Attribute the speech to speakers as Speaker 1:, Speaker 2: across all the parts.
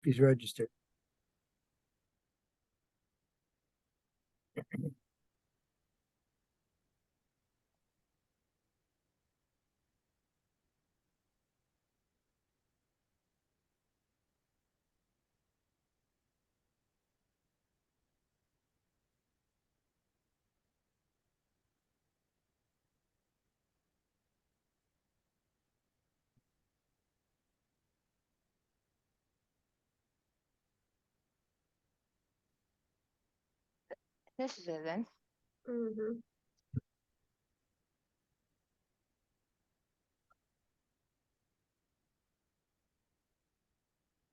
Speaker 1: he's registered.
Speaker 2: This is Evan.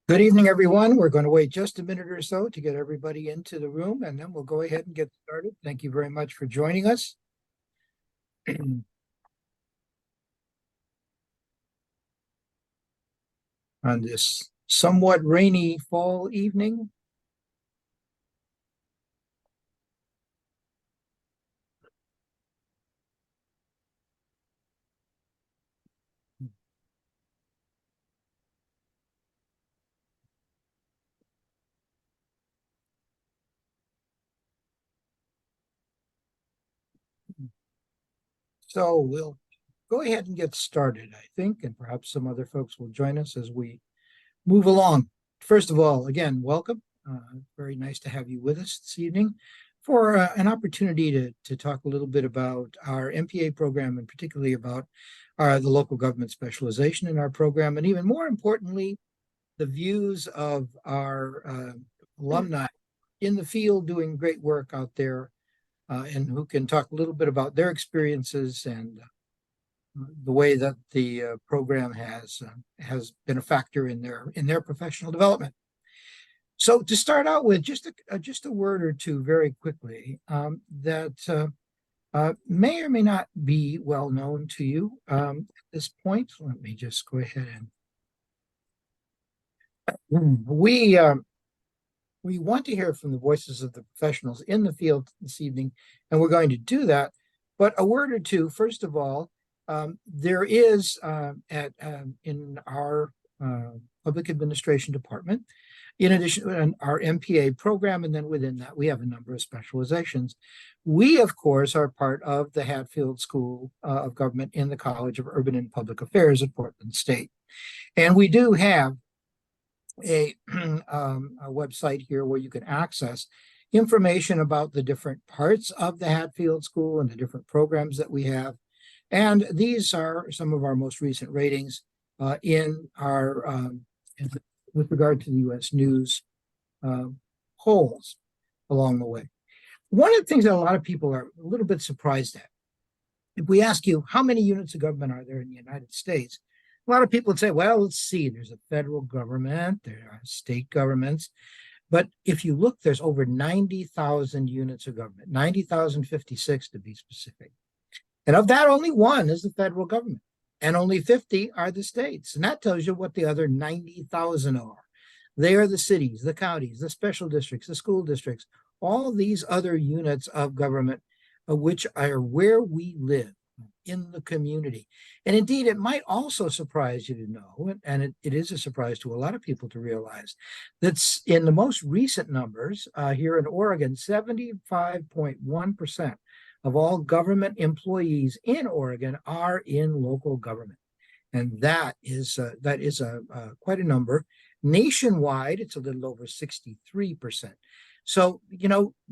Speaker 1: Good evening, everyone. We're going to wait just a minute or so to get everybody into the room, and then we'll go ahead and get started. Thank you very much for joining us. On this somewhat rainy fall evening. So we'll go ahead and get started, I think, and perhaps some other folks will join us as we move along. First of all, again, welcome. Very nice to have you with us this evening for an opportunity to talk a little bit about our MPA program, and particularly about the local government specialization in our program, and even more importantly, the views of our alumni in the field doing great work out there, and who can talk a little bit about their experiences and the way that the program has been a factor in their professional development. So to start out with, just a word or two very quickly that may or may not be well known to you at this point. Let me just go ahead and we want to hear from the voices of the professionals in the field this evening, and we're going to do that. But a word or two, first of all, there is in our public administration department, in addition to our MPA program, and then within that we have a number of specializations. We, of course, are part of the Hatfield School of Government in the College of Urban and Public Affairs at Portland State. And we do have a website here where you can access information about the different parts of the Hatfield School and the different programs that we have. And these are some of our most recent ratings in our with regard to the U.S. News polls along the way. One of the things that a lot of people are a little bit surprised at, if we ask you how many units of government are there in the United States, a lot of people would say, well, let's see, there's a federal government, there are state governments. But if you look, there's over 90,000 units of government, 90,056 to be specific. And of that, only one is the federal government, and only 50 are the states. And that tells you what the other 90,000 are. They are the cities, the counties, the special districts, the school districts, all these other units of government, which are where we live in the community. And indeed, it might also surprise you to know, and it is a surprise to a lot of people to realize, that's in the most recent numbers here in Oregon, 75.1% of all government employees in Oregon are in local government. And that is quite a number. Nationwide, it's a little over 63%. So,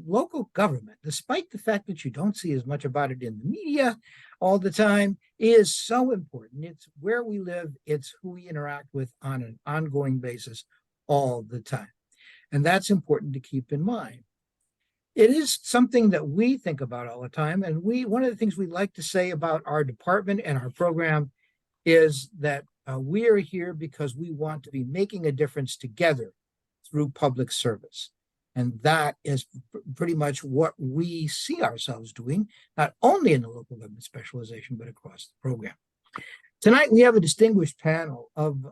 Speaker 1: local government, despite the fact that you don't see as much about it in the media all the time, is so important. It's where we live. It's who we interact with on an ongoing basis all the time. And that's important to keep in mind. It is something that we think about all the time. And one of the things we like to say about our department and our program is that we are here because we want to be making a difference together through public service. And that is pretty much what we see ourselves doing, not only in the local government specialization, but across the program. Tonight, we have a distinguished panel of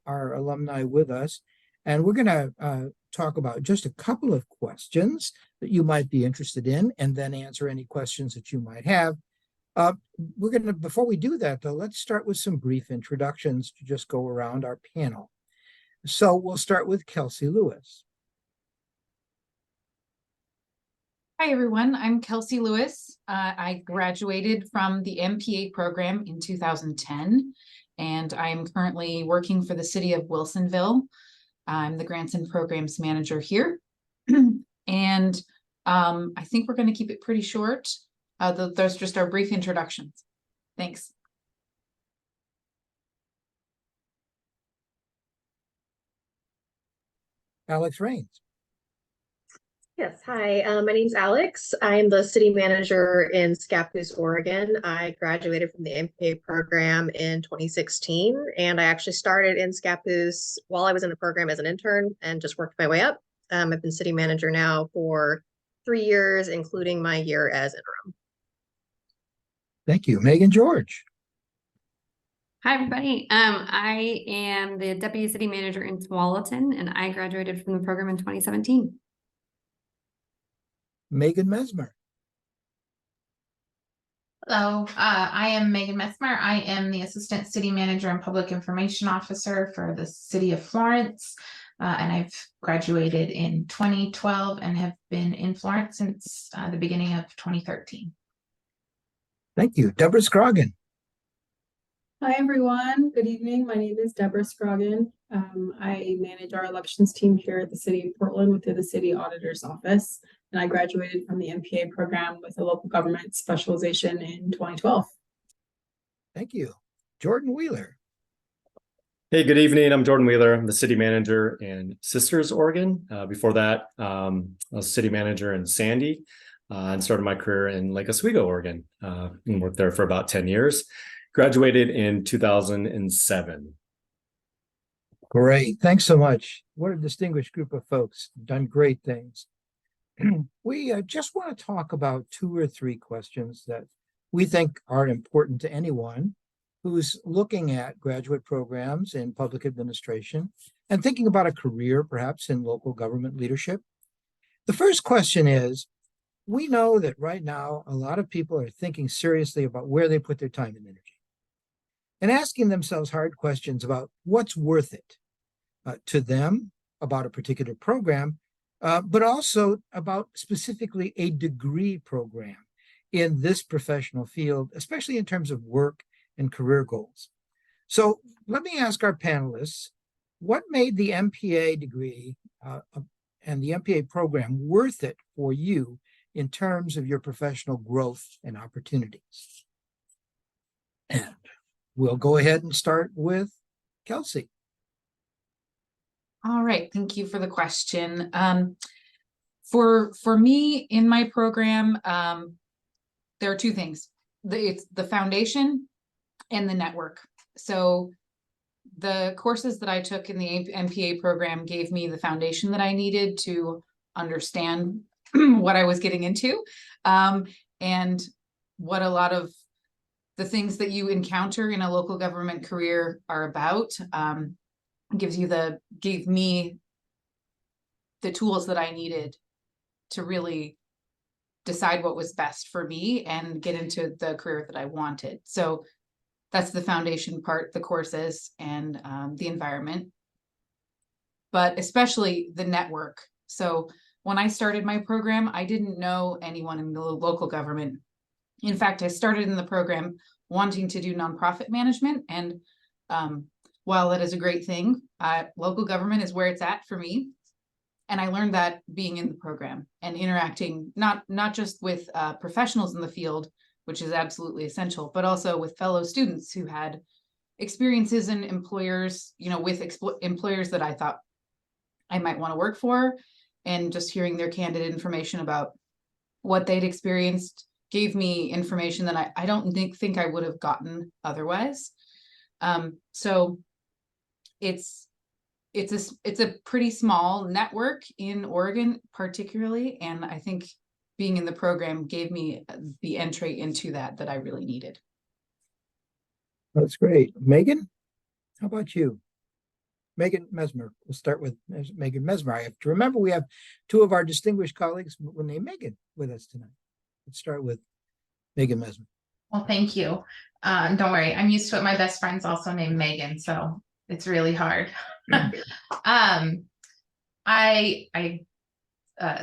Speaker 1: our alumni with us, and we're going to talk about just a couple of questions that you might be interested in, and then answer any questions that you might have. Before we do that, though, let's start with some brief introductions to just go around our panel. So we'll start with Kelsey Lewis.
Speaker 3: Hi, everyone. I'm Kelsey Lewis. I graduated from the MPA program in 2010, and I am currently working for the city of Wilsonville. I'm the grants and programs manager here. And I think we're going to keep it pretty short. Those just our brief introductions. Thanks.
Speaker 1: Alex Rains.
Speaker 4: Yes, hi, my name's Alex. I'm the city manager in Scappoose, Oregon. I graduated from the MPA program in 2016, and I actually started in Scappoose while I was in the program as an intern and just worked my way up. I've been city manager now for 3 years, including my year as interim.
Speaker 1: Thank you. Megan George.
Speaker 5: Hi, everybody. I am the deputy city manager in Tualatin, and I graduated from the program in 2017.
Speaker 1: Megan Mesmer.
Speaker 6: Hello, I am Megan Mesmer. I am the Assistant City Manager and Public Information Officer for the City of Florence. And I've graduated in 2012 and have been in Florence since the beginning of 2013.
Speaker 1: Thank you. Deborah Scroggin.
Speaker 7: Hi, everyone. Good evening. My name is Deborah Scroggin. I manage our elections team here at the City of Portland within the City Auditor's Office. And I graduated from the MPA program with a local government specialization in 2012.
Speaker 1: Thank you. Jordan Wheeler.
Speaker 8: Hey, good evening. I'm Jordan Wheeler. I'm the city manager in Sisters, Oregon. Before that, I was city manager in Sandy and started my career in Lake Oswego, Oregon, and worked there for about 10 years. Graduated in 2007.
Speaker 1: Great. Thanks so much. What a distinguished group of folks. Done great things. We just want to talk about 2 or 3 questions that we think are important to anyone who's looking at graduate programs in public administration and thinking about a career perhaps in local government leadership. The first question is, we know that right now a lot of people are thinking seriously about where they put their time and energy and asking themselves hard questions about what's worth it to them about a particular program, but also about specifically a degree program in this professional field, especially in terms of work and career goals. So let me ask our panelists, what made the MPA degree and the MPA program worth it for you in terms of your professional growth and opportunities? And we'll go ahead and start with Kelsey.
Speaker 3: All right. Thank you for the question. For me in my program, there are 2 things. It's the foundation and the network. So the courses that I took in the MPA program gave me the foundation that I needed to understand what I was getting into, and what a lot of the things that you encounter in a local government career are about. Gave me the tools that I needed to really decide what was best for me and get into the career that I wanted. So that's the foundation part, the courses and the environment, but especially the network. So when I started my program, I didn't know anyone in the local government. In fact, I started in the program wanting to do nonprofit management, and while that is a great thing, local government is where it's at for me. And I learned that being in the program and interacting not just with professionals in the field, which is absolutely essential, but also with fellow students who had experiences in employers, with employers that I thought I might want to work for, and just hearing their candid information about what they'd experienced gave me information that I don't think I would have gotten otherwise. So it's a pretty small network in Oregon, particularly, and I think being in the program gave me the entry into that I really needed.
Speaker 1: That's great. Megan, how about you? Megan Mesmer. We'll start with Megan Mesmer. I have to remember we have 2 of our distinguished colleagues named Megan with us tonight. Let's start with Megan Mesmer.
Speaker 6: Well, thank you. Don't worry, I'm used to it. My best friend's also named Megan, so it's really hard. I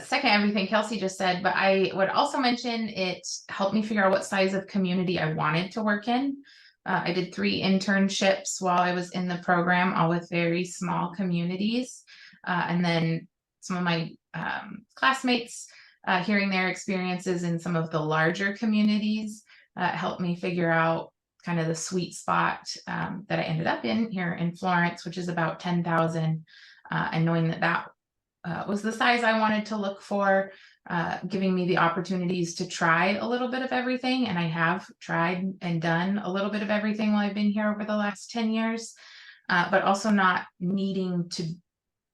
Speaker 6: second everything Kelsey just said, but I would also mention it helped me figure out what size of community I wanted to work in. I did 3 internships while I was in the program, all with very small communities. And then some of my classmates, hearing their experiences in some of the larger communities, helped me figure out kind of the sweet spot that I ended up in here in Florence, which is about 10,000. And knowing that was the size I wanted to look for, giving me the opportunities to try a little bit of everything. And I have tried and done a little bit of everything while I've been here over the last 10 years, but also not needing to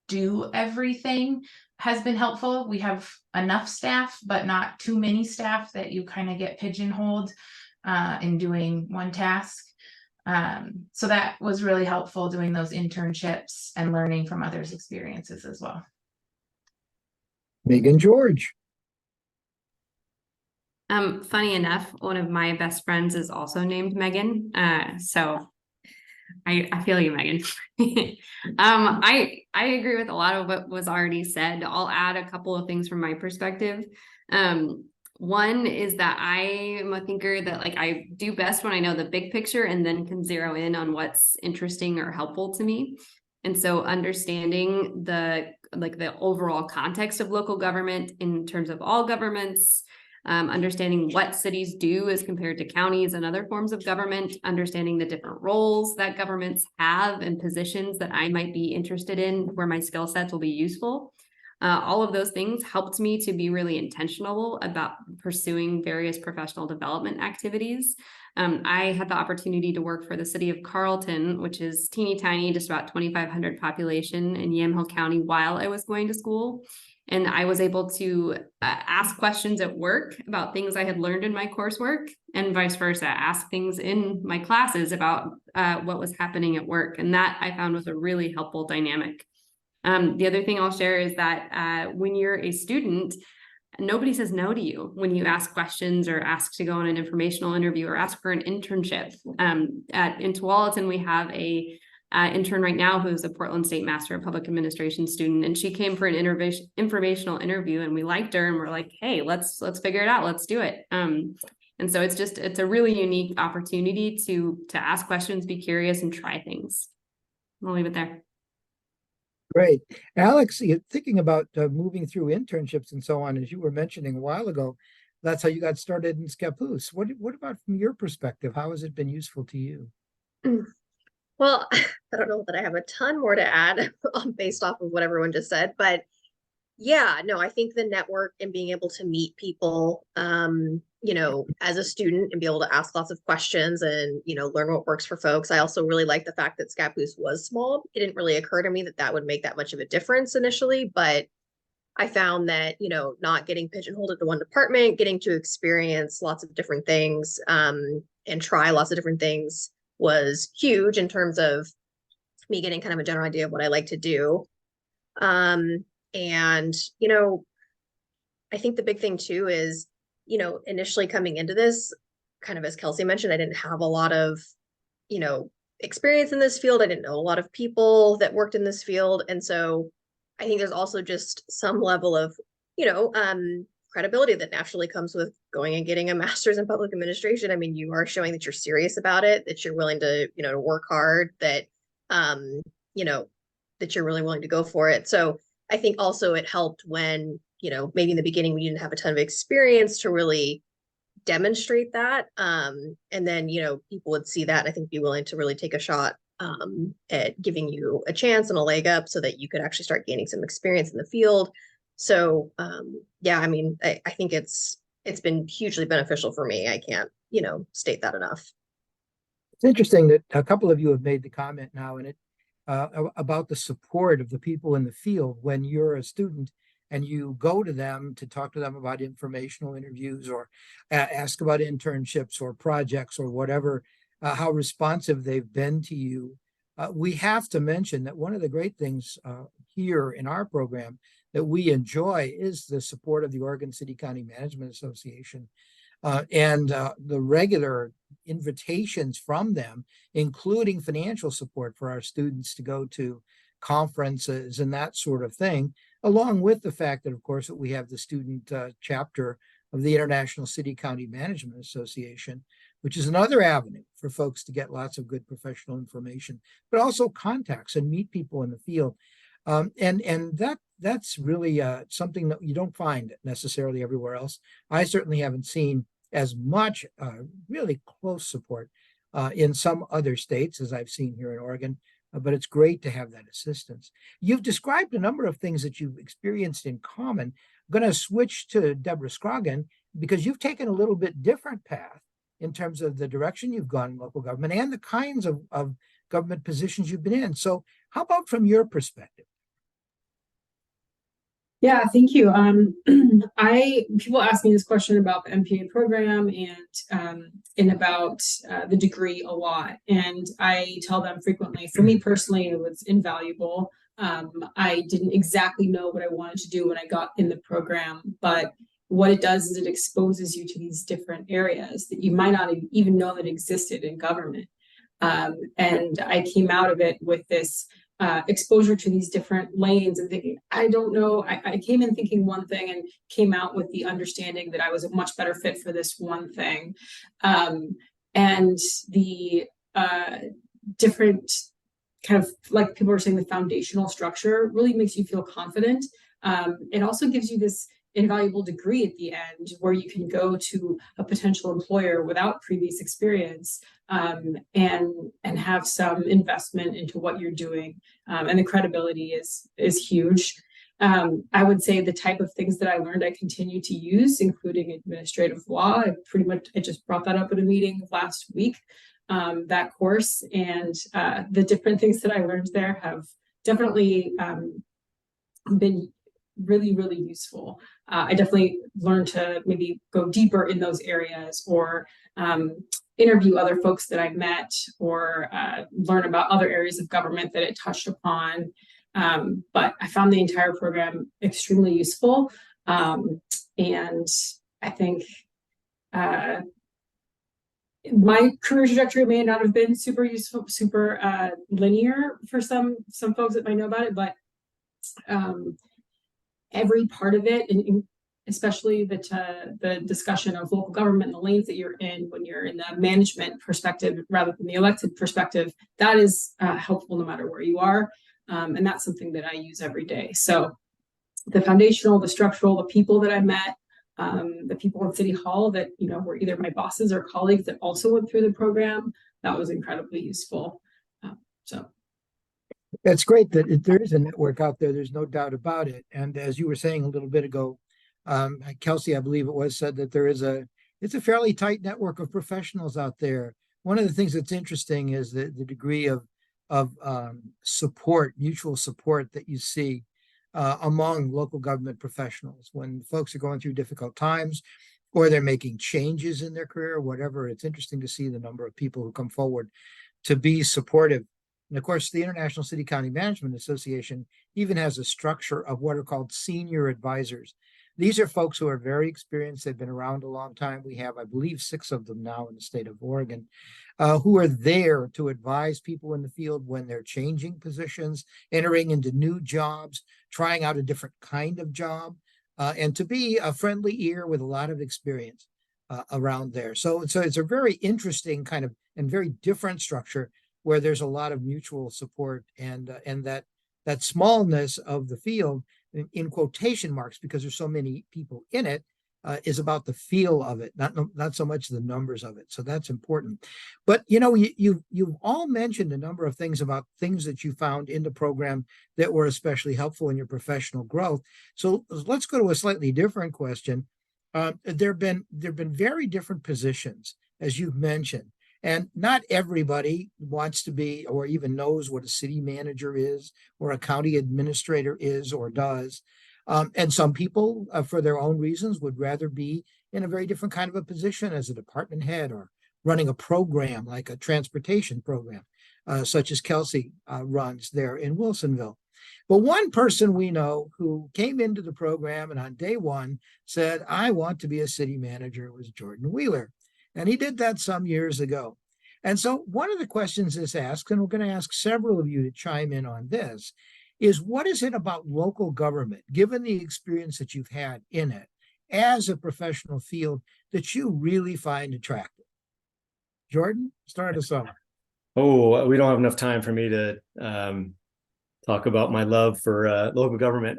Speaker 6: do everything has been helpful. We have enough staff, but not too many staff that you kind of get pigeonholed in doing one task. So that was really helpful, doing those internships and learning from others' experiences as well.
Speaker 1: Megan George.
Speaker 5: Funny enough, one of my best friends is also named Megan. So I feel you, Megan. I agree with a lot of what was already said. I'll add a couple of things from my perspective. One is that I am a thinker that like I do best when I know the big picture and then can zero in on what's interesting or helpful to me. And so understanding the overall context of local government in terms of all governments, understanding what cities do as compared to counties and other forms of government, understanding the different roles that governments have and positions that I might be interested in where my skill sets will be useful. All of those things helped me to be really intentional about pursuing various professional development activities. I had the opportunity to work for the city of Carlton, which is teeny tiny, just about 2,500 population in Yamhill County while I was going to school. And I was able to ask questions at work about things I had learned in my coursework and vice versa, ask things in my classes about what was happening at work. And that I found was a really helpful dynamic. The other thing I'll share is that when you're a student, nobody says no to you when you ask questions or ask to go on an informational interview or ask for an internship. In Tualatin, we have a intern right now who's a Portland State Master of Public Administration student, and she came for an informational interview, and we liked her, and we're like, hey, let's figure it out, let's do it. And so it's a really unique opportunity to ask questions, be curious, and try things. I'll leave it there.
Speaker 1: Great. Alex, thinking about moving through internships and so on, as you were mentioning a while ago, that's how you got started in Scappoose. What about from your perspective? How has it been useful to you?
Speaker 4: Well, I don't know that I have a ton more to add based off of what everyone just said, but yeah, no, I think the network and being able to meet people, as a student and be able to ask lots of questions and, learn what works for folks. I also really like the fact that Scappoose was small. It didn't really occur to me that would make that much of a difference initially, but I found that, not getting pigeonholed into one department, getting to experience lots of different things, and try lots of different things was huge in terms of me getting kind of a general idea of what I like to do. And, I think the big thing too is, initially coming into this, kind of as Kelsey mentioned, I didn't have a lot of, experience in this field. I didn't know a lot of people that worked in this field. And so I think there's also just some level of, credibility that naturally comes with going and getting a master's in public administration. I mean, you are showing that you're serious about it, that you're willing to, to work hard, that, that you're really willing to go for it. So I think also it helped when, maybe in the beginning we didn't have a ton of experience to really demonstrate that. And then, people would see that and I think be willing to really take a shot at giving you a chance and a leg up so that you could actually start gaining some experience in the field. So yeah, I mean, I think it's been hugely beneficial for me. I can't, state that enough.
Speaker 1: It's interesting that a couple of you have made the comment now in it about the support of the people in the field when you're a student and you go to them to talk to them about informational interviews or ask about internships or projects or whatever, how responsive they've been to you. We have to mention that one of the great things here in our program that we enjoy is the support of the Oregon City County Management Association and the regular invitations from them, including financial support for our students to go to conferences and that sort of thing, along with the fact that, of course, that we have the student chapter of the International City County Management Association, which is another avenue for folks to get lots of good professional information, but also contacts and meet people in the field. And that's really something that you don't find necessarily everywhere else. I certainly haven't seen as much really close support in some other states as I've seen here in Oregon, but it's great to have that assistance. You've described a number of things that you've experienced in common. I'm going to switch to Deborah Scroggin because you've taken a little bit different path in terms of the direction you've gone in local government and the kinds of government positions you've been in. So how about from your perspective?
Speaker 7: Yeah, thank you. People ask me this question about the MPA program and about the degree a lot, and I tell them frequently. For me personally, it was invaluable. I didn't exactly know what I wanted to do when I got in the program, but what it does is it exposes you to these different areas that you might not even know that existed in government. And I came out of it with this exposure to these different lanes and thinking, I don't know. I came in thinking one thing and came out with the understanding that I was a much better fit for this one thing. And the different kind of, like people were saying, the foundational structure really makes you feel confident. It also gives you this invaluable degree at the end where you can go to a potential employer without previous experience and have some investment into what you're doing, and the credibility is huge. I would say the type of things that I learned I continue to use, including administrative law. I just brought that up at a meeting last week, that course, and the different things that I learned there have definitely been really, really useful. I definitely learned to maybe go deeper in those areas, or interview other folks that I met, or learn about other areas of government that it touched upon. But I found the entire program extremely useful. And I think my career trajectory may not have been super useful, super linear for some folks that might know about it, but every part of it, and especially the discussion of local government and the lanes that you're in when you're in the management perspective rather than the elected perspective, that is helpful no matter where you are. And that's something that I use every day. So the foundational, the structural, the people that I met, the people in City Hall that, were either my bosses or colleagues that also went through the program, that was incredibly useful.
Speaker 1: It's great that there is a network out there. There's no doubt about it. And as you were saying a little bit ago, Kelsey, I believe it was, said that it's a fairly tight network of professionals out there. One of the things that's interesting is the degree of support, mutual support that you see among local government professionals when folks are going through difficult times or they're making changes in their career or whatever. It's interesting to see the number of people who come forward to be supportive. And of course, the International City County Management Association even has a structure of what are called senior advisors. These are folks who are very experienced. They've been around a long time. We have, I believe, 6 of them now in the state of Oregon, who are there to advise people in the field when they're changing positions, entering into new jobs, trying out a different kind of job, and to be a friendly ear with a lot of experience around there. So it's a very interesting kind of and very different structure where there's a lot of mutual support and that smallness of the field in quotation marks, because there's so many people in it, is about the feel of it, not so much the numbers of it. So that's important. But you've all mentioned a number of things about things that you found in the program that were especially helpful in your professional growth. So let's go to a slightly different question. There've been very different positions, as you've mentioned. And not everybody wants to be or even knows what a city manager is or a county administrator is or does. And some people, for their own reasons, would rather be in a very different kind of a position as a department head or running a program like a transportation program, such as Kelsey runs there in Wilsonville. But one person we know who came into the program and on day one said, I want to be a city manager, was Jordan Wheeler. And he did that some years ago. And so one of the questions is asked, and we're going to ask several of you to chime in on this, is what is it about local government, given the experience that you've had in it as a professional field, that you really find attractive? Jordan, start us off.
Speaker 8: Oh, we don't have enough time for me to talk about my love for local government,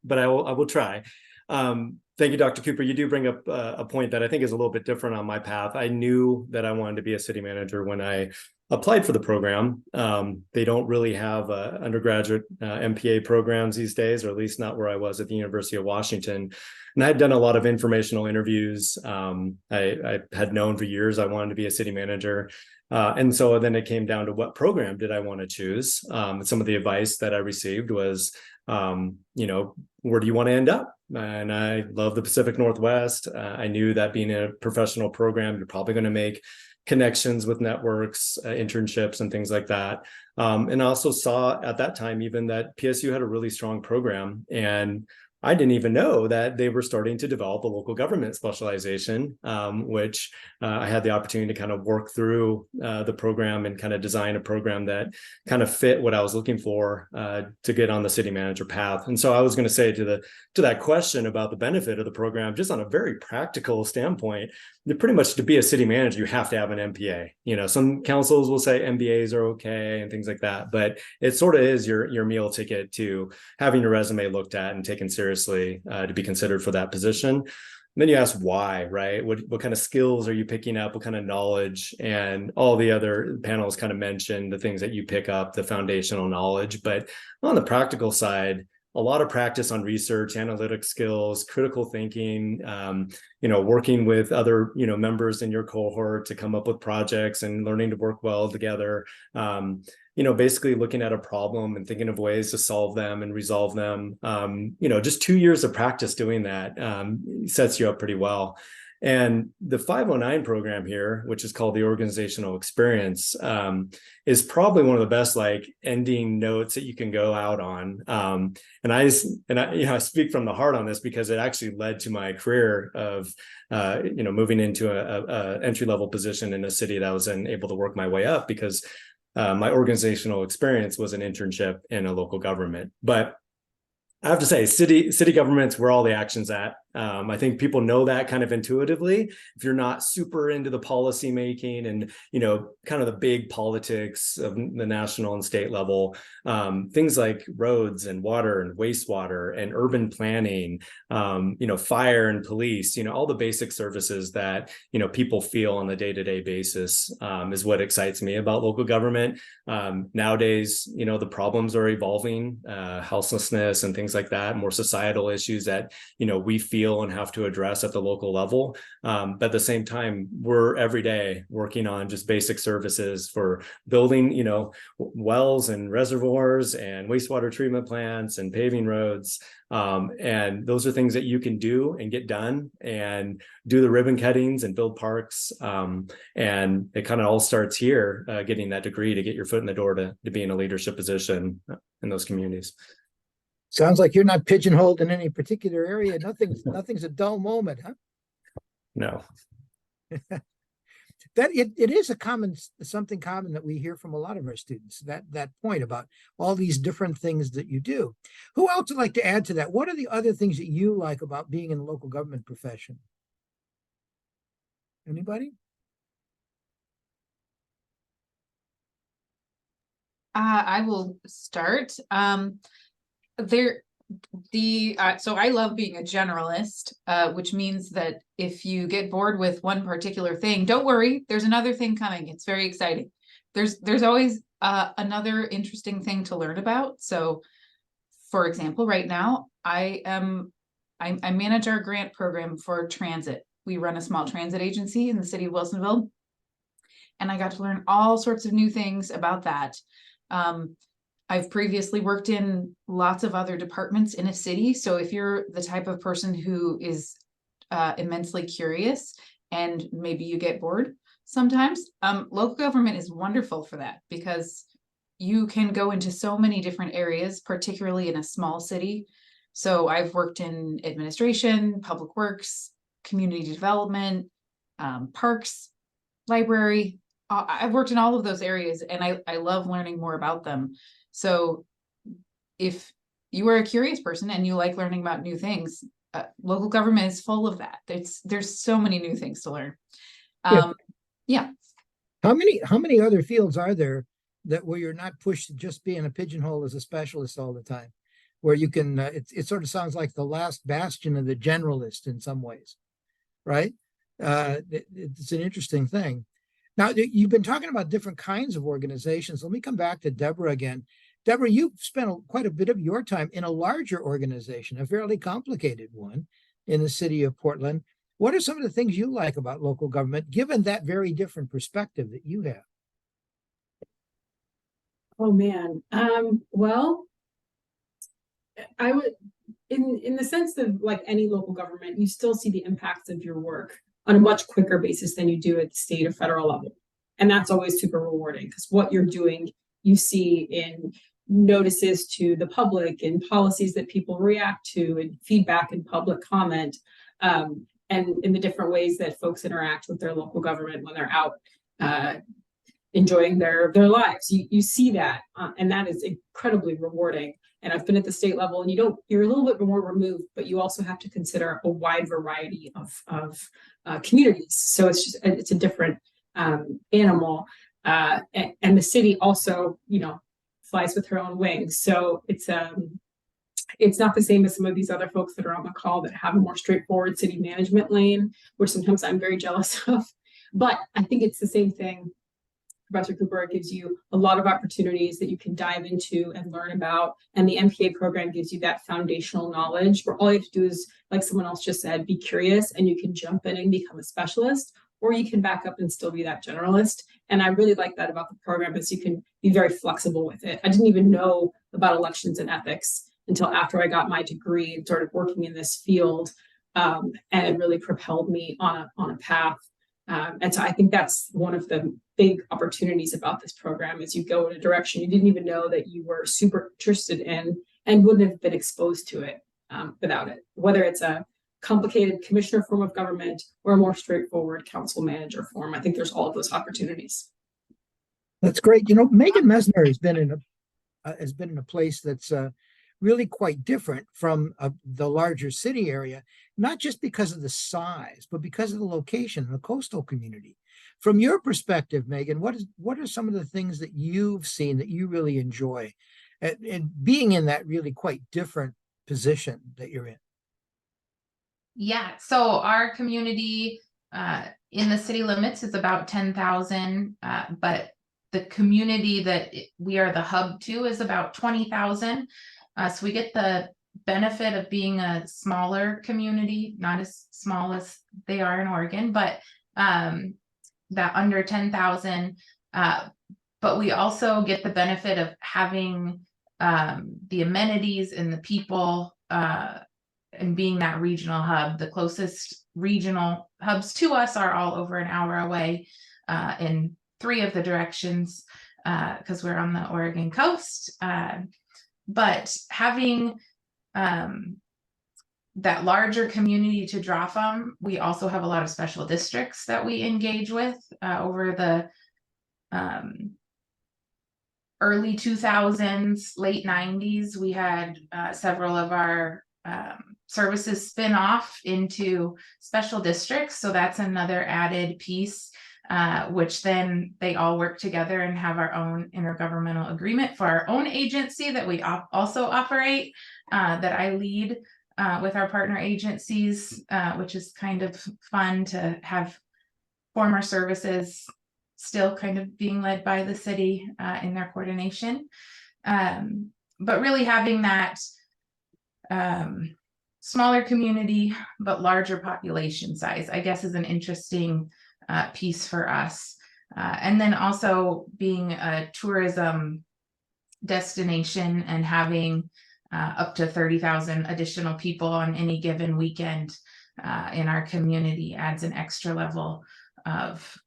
Speaker 8: but I will try. Thank you, Dr. Cooper. You do bring up a point that I think is a little bit different on my path. I knew that I wanted to be a city manager when I applied for the program. They don't really have undergraduate MPA programs these days, or at least not where I was at the University of Washington. And I had done a lot of informational interviews. I had known for years I wanted to be a city manager. And so then it came down to what program did I want to choose? Some of the advice that I received was, where do you want to end up? And I love the Pacific Northwest. I knew that being in a professional program, you're probably going to make connections with networks, internships, and things like that. And I also saw at that time even that PSU had a really strong program, and I didn't even know that they were starting to develop a local government specialization, which I had the opportunity to kind of work through the program and kind of design a program that kind of fit what I was looking for to get on the city manager path. And so I was going to say to that question about the benefit of the program, just on a very practical standpoint, pretty much to be a city manager, you have to have an MPA. Some councils will say MBAs are okay and things like that, but it sort of is your meal ticket to having your resume looked at and taken seriously to be considered for that position. And then you ask why, right? What kind of skills are you picking up? What kind of knowledge? And all the other panels kind of mentioned the things that you pick up, the foundational knowledge. But on the practical side, a lot of practice on research, analytic skills, critical thinking, working with other, members in your cohort to come up with projects and learning to work well together. Basically looking at a problem and thinking of ways to solve them and resolve them. Just 2 years of practice doing that sets you up pretty well. And the 509 program here, which is called the Organizational Experience, is probably one of the best ending notes that you can go out on. And I speak from the heart on this because it actually led to my career of moving into a entry-level position in a city that I was then able to work my way up because my organizational experience was an internship in a local government. But I have to say, city government's where all the action's at. I think people know that kind of intuitively. If you're not super into the policy making and, kind of the big politics of the national and state level, things like roads and water and wastewater and urban planning, fire and police, all the basic services that, people feel on the day-to-day basis is what excites me about local government. Nowadays, the problems are evolving, houselessness and things like that, more societal issues that, we feel and have to address at the local level. But at the same time, we're every day working on just basic services for building, wells and reservoirs and wastewater treatment plants and paving roads. And those are things that you can do and get done and do the ribbon cuttings and build parks. And it kind of all starts here, getting that degree to get your foot in the door to be in a leadership position in those communities.
Speaker 1: Sounds like you're not pigeonholed in any particular area. Nothing's a dull moment, huh?
Speaker 8: No.
Speaker 1: That it is something common that we hear from a lot of our students, that point about all these different things that you do. Who else would like to add to that? What are the other things that you like about being in the local government profession? Anybody?
Speaker 3: I will start. So I love being a generalist, which means that if you get bored with one particular thing, don't worry, there's another thing coming. It's very exciting. There's always another interesting thing to learn about. So for example, right now I manage our grant program for transit. We run a small transit agency in the city of Wilsonville, and I got to learn all sorts of new things about that. I've previously worked in lots of other departments in a city. So if you're the type of person who is immensely curious and maybe you get bored sometimes, local government is wonderful for that because you can go into so many different areas, particularly in a small city. So I've worked in administration, public works, community development, parks, library, I've worked in all of those areas and I love learning more about them. So if you are a curious person and you like learning about new things, local government is full of that. There's so many new things to learn. Yeah.
Speaker 1: How many other fields are there that where you're not pushed to just be in a pigeonhole as a specialist all the time, where you can, it sort of sounds like the last bastion of the generalist in some ways, right? It's an interesting thing. Now, you've been talking about different kinds of organizations. Let me come back to Deborah again. Deborah, you've spent quite a bit of your time in a larger organization, a fairly complicated one in the city of Portland. What are some of the things you like about local government, given that very different perspective that you have?
Speaker 7: Oh, man. Well, I would, in the sense of like any local government, you still see the impacts of your work on a much quicker basis than you do at the state or federal level. And that's always super rewarding because what you're doing, you see in notices to the public and policies that people react to and feedback and public comment, and in the different ways that folks interact with their local government when they're out enjoying their lives. You see that, and that is incredibly rewarding. And I've been at the state level, and you're a little bit more removed, but you also have to consider a wide variety of communities. So it's a different animal, and the city also, flies with her own wings. So it's not the same as some of these other folks that are on the call that have a more straightforward city management lane, which sometimes I'm very jealous of. But I think it's the same thing. Professor Cooper, it gives you a lot of opportunities that you can dive into and learn about. And the MPA program gives you that foundational knowledge where all you have to do is, like someone else just said, be curious, and you can jump in and become a specialist, or you can back up and still be that generalist. And I really like that about the program is you can be very flexible with it. I didn't even know about elections and ethics until after I got my degree and started working in this field. And it really propelled me on a path. And so I think that's one of the big opportunities about this program is you go in a direction you didn't even know that you were super interested in and wouldn't have been exposed to it without it, whether it's a complicated commissioner form of government or a more straightforward council manager form. I think there's all of those opportunities.
Speaker 1: That's great. Megan Messmer has been in a place that's really quite different from the larger city area, not just because of the size, but because of the location, the coastal community. From your perspective, Megan, what are some of the things that you've seen that you really enjoy and being in that really quite different position that you're in?
Speaker 6: Yeah, so our community in the city limits is about 10,000, but the community that we are the hub to is about 20,000. So we get the benefit of being a smaller community, not as small as they are in Oregon, but that under 10,000. But we also get the benefit of having the amenities and the people and being that regional hub. The closest regional hubs to us are all over an hour away in 3 of the directions because we're on the Oregon coast. But having that larger community to draw from, we also have a lot of special districts that we engage with over the early 2000s, late 90s. We had several of our services spin off into special districts. So that's another added piece, which then they all work together and have our own intergovernmental agreement for our own agency that we also operate, that I lead with our partner agencies, which is kind of fun to have former services still kind of being led by the city in their coordination. But really having that smaller community, but larger population size, I guess, is an interesting piece for us. And then also being a tourism destination and having up to 30,000 additional people on any given weekend in our community adds an extra level of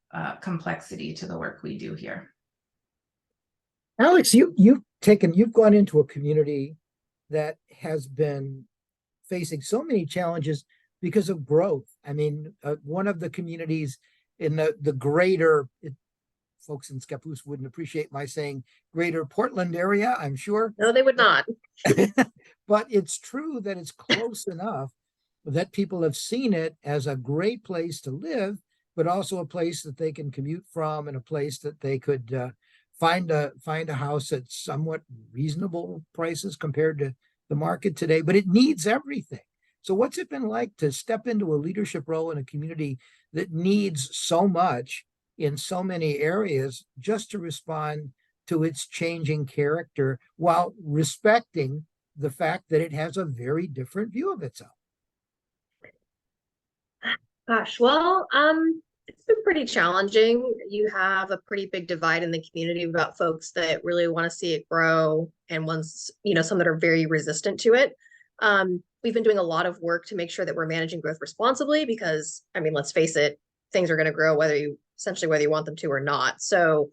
Speaker 6: complexity to the work we do here.
Speaker 1: Alex, you've gone into a community that has been facing so many challenges because of growth. I mean, one of the communities in the greater folks in Scappoose wouldn't appreciate my saying greater Portland area, I'm sure.
Speaker 4: No, they would not.
Speaker 1: But it's true that it's close enough that people have seen it as a great place to live, but also a place that they can commute from and a place that they could find a house at somewhat reasonable prices compared to the market today. But it needs everything. So what's it been like to step into a leadership role in a community that needs so much in so many areas just to respond to its changing character while respecting the fact that it has a very different view of itself?
Speaker 4: Gosh, well, it's been pretty challenging. You have a pretty big divide in the community about folks that really want to see it grow and ones, some that are very resistant to it. We've been doing a lot of work to make sure that we're managing growth responsibly because, I mean, let's face it, things are going to grow whether you want them to or not. So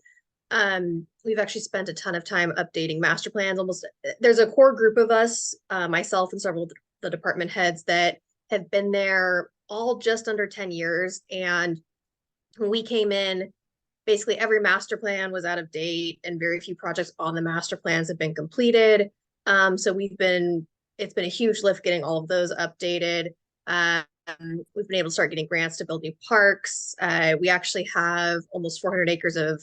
Speaker 4: we've actually spent a ton of time updating master plans. There's a core group of us, myself and several of the department heads that have been there all just under 10 years. And when we came in, basically every master plan was out of date and very few projects on the master plans have been completed. So it's been a huge lift getting all of those updated. We've been able to start getting grants to build new parks. We actually have almost 400 acres of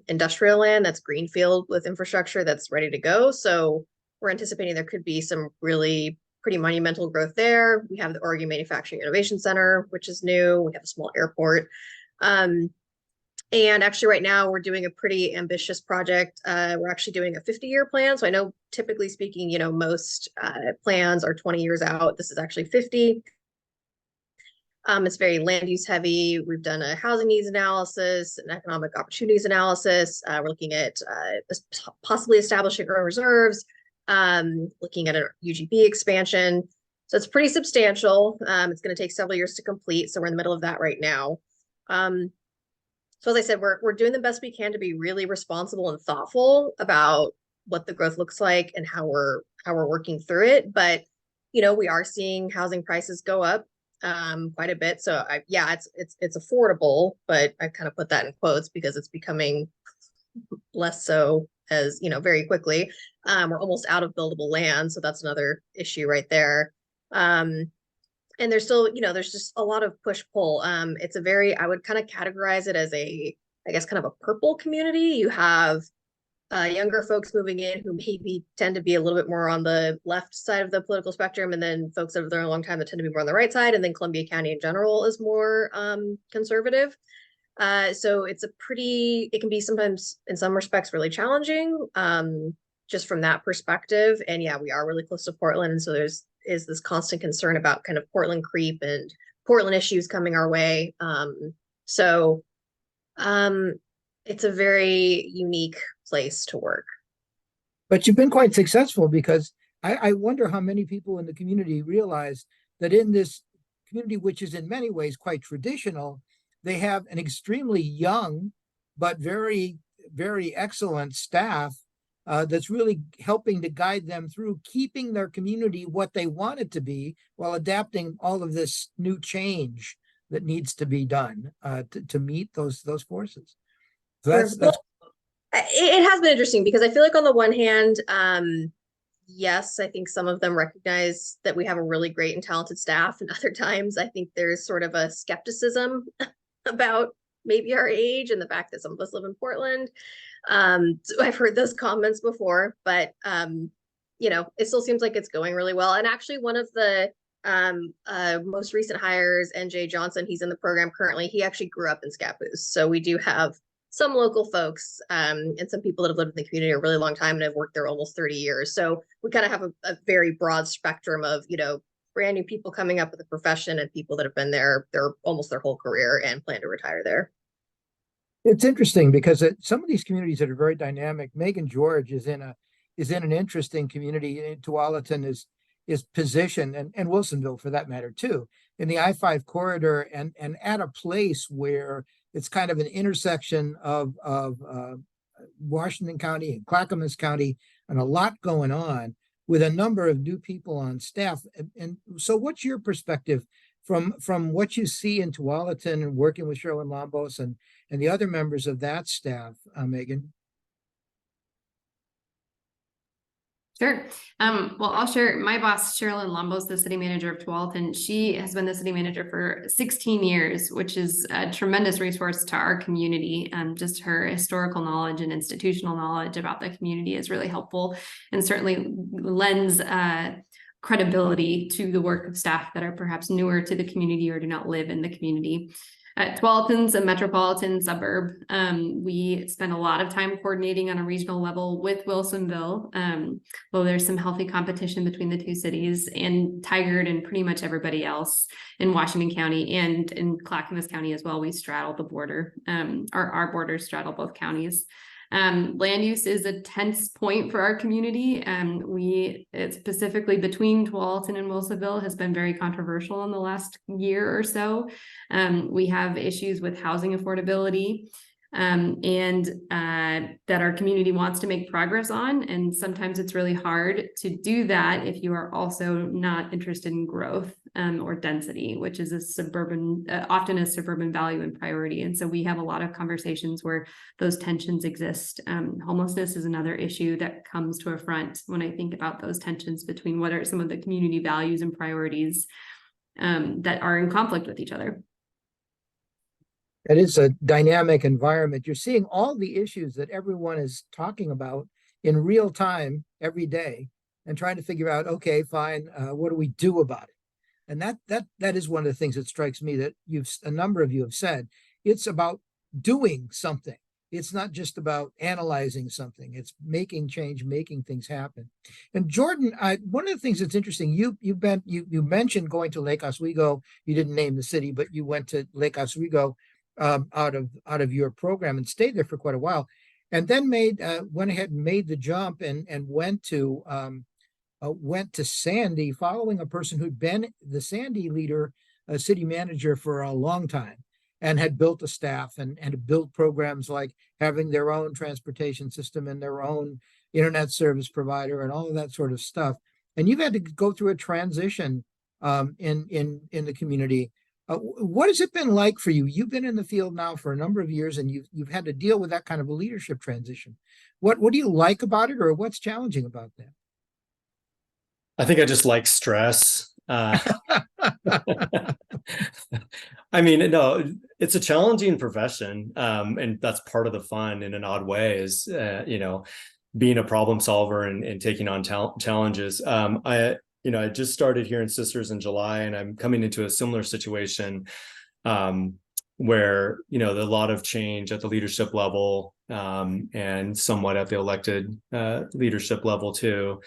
Speaker 4: industrial land that's greenfield with infrastructure that's ready to go. So we're anticipating there could be some really pretty monumental growth there. We have the Oregon Manufacturing Innovation Center, which is new. We have a small airport. And actually right now we're doing a pretty ambitious project. We're actually doing a 50-year plan. So I know typically speaking, most plans are 20 years out. This is actually 50. It's very land use heavy. We've done a housing needs analysis, an economic opportunities analysis. We're looking at possibly establishing urban reserves, looking at a UGB expansion. So it's pretty substantial. It's going to take several years to complete. So we're in the middle of that right now. So as I said, we're doing the best we can to be really responsible and thoughtful about what the growth looks like and how we're working through it. But we are seeing housing prices go up quite a bit. So it's affordable, but I kind of put that in quotes because it's becoming less so as very quickly. We're almost out of buildable land, so that's another issue right there. And there's still, there's just a lot of push-pull. It's I would kind of categorize it as kind of a purple community. You have younger folks moving in who maybe tend to be a little bit more on the left side of the political spectrum, and then folks that have been there a long time that tend to be more on the right side, and then Columbia County in general is more conservative. So it can be sometimes in some respects really challenging just from that perspective. And yeah, we are really close to Portland. And so is this constant concern about kind of Portland creep and Portland issues coming our way. It's a very unique place to work.
Speaker 1: But you've been quite successful because I wonder how many people in the community realize that in this community, which is in many ways quite traditional, they have an extremely young but very, very excellent staff that's really helping to guide them through keeping their community what they want it to be while adapting all of this new change that needs to be done to meet those forces. So
Speaker 4: it has been interesting because I feel like on the one hand, yes, I think some of them recognize that we have a really great and talented staff, and other times I think there's sort of a skepticism about maybe our age and the fact that some of us live in Portland. So I've heard those comments before, but it still seems like it's going really well. And actually one of the most recent hires, NJ Johnson, he's in the program currently. He actually grew up in Scappoose. So we do have some local folks and some people that have lived in the community a really long time and have worked there almost 30 years. So we kind of have a very broad spectrum of, brand new people coming up with the profession and people that have been there almost their whole career and plan to retire there.
Speaker 1: It's interesting because some of these communities that are very dynamic, Megan George is in an interesting community. Tualatin is positioned, and Wilsonville for that matter too, in the I-5 corridor and at a place where it's kind of an intersection of Washington County and Clackamas County, and a lot going on with a number of new people on staff. And so what's your perspective from what you see in Tualatin and working with Sherlyn Lombos and the other members of that staff, Megan.
Speaker 5: Sure. Well, I'll share my boss, Sherlyn Lombos, the city manager of Tualatin. She has been the city manager for 16 years, which is a tremendous resource to our community. Just her historical knowledge and institutional knowledge about the community is really helpful and certainly lends credibility to the work of staff that are perhaps newer to the community or do not live in the community. Tualatin's a metropolitan suburb. We spend a lot of time coordinating on a regional level with Wilsonville, though there's some healthy competition between the two cities, and Tigard and pretty much everybody else in Washington County and in Clackamas County as well. We straddle the border. Our borders straddle both counties. Land use is a tense point for our community. It's specifically between Tualatin and Wilsonville has been very controversial in the last year or so. We have issues with housing affordability, and that our community wants to make progress on. And sometimes it's really hard to do that if you are also not interested in growth or density, which is often a suburban value and priority. And so we have a lot of conversations where those tensions exist. Homelessness is another issue that comes to a front when I think about those tensions between what are some of the community values and priorities that are in conflict with each other.
Speaker 1: It is a dynamic environment. You're seeing all the issues that everyone is talking about in real time every day and trying to figure out, okay, fine, what do we do about it? And that is one of the things that strikes me that a number of you have said. It's about doing something. It's not just about analyzing something. It's making change, making things happen. And Jordan, one of the things that's interesting, you mentioned going to Lake Oswego. You didn't name the city, but you went to Lake Oswego out of your program and stayed there for quite a while, and then went ahead and made the jump and went to Sandy, following a person who'd been the Sandy leader, city manager for a long time, and had built a staff and built programs like having their own transportation system and their own internet service provider and all of that sort of stuff. And you've had to go through a transition in the community. What has it been like for you? You've been in the field now for a number of years, and you've had to deal with that kind of a leadership transition. What do you like about it, or what's challenging about that?
Speaker 8: I think I just like stress. I mean, no, it's a challenging profession, and that's part of the fun in an odd way is, being a problem solver and taking on challenges. I just started here in Sisters in July, and I'm coming into a similar situation where, a lot of change at the leadership level and somewhat at the elected leadership level too.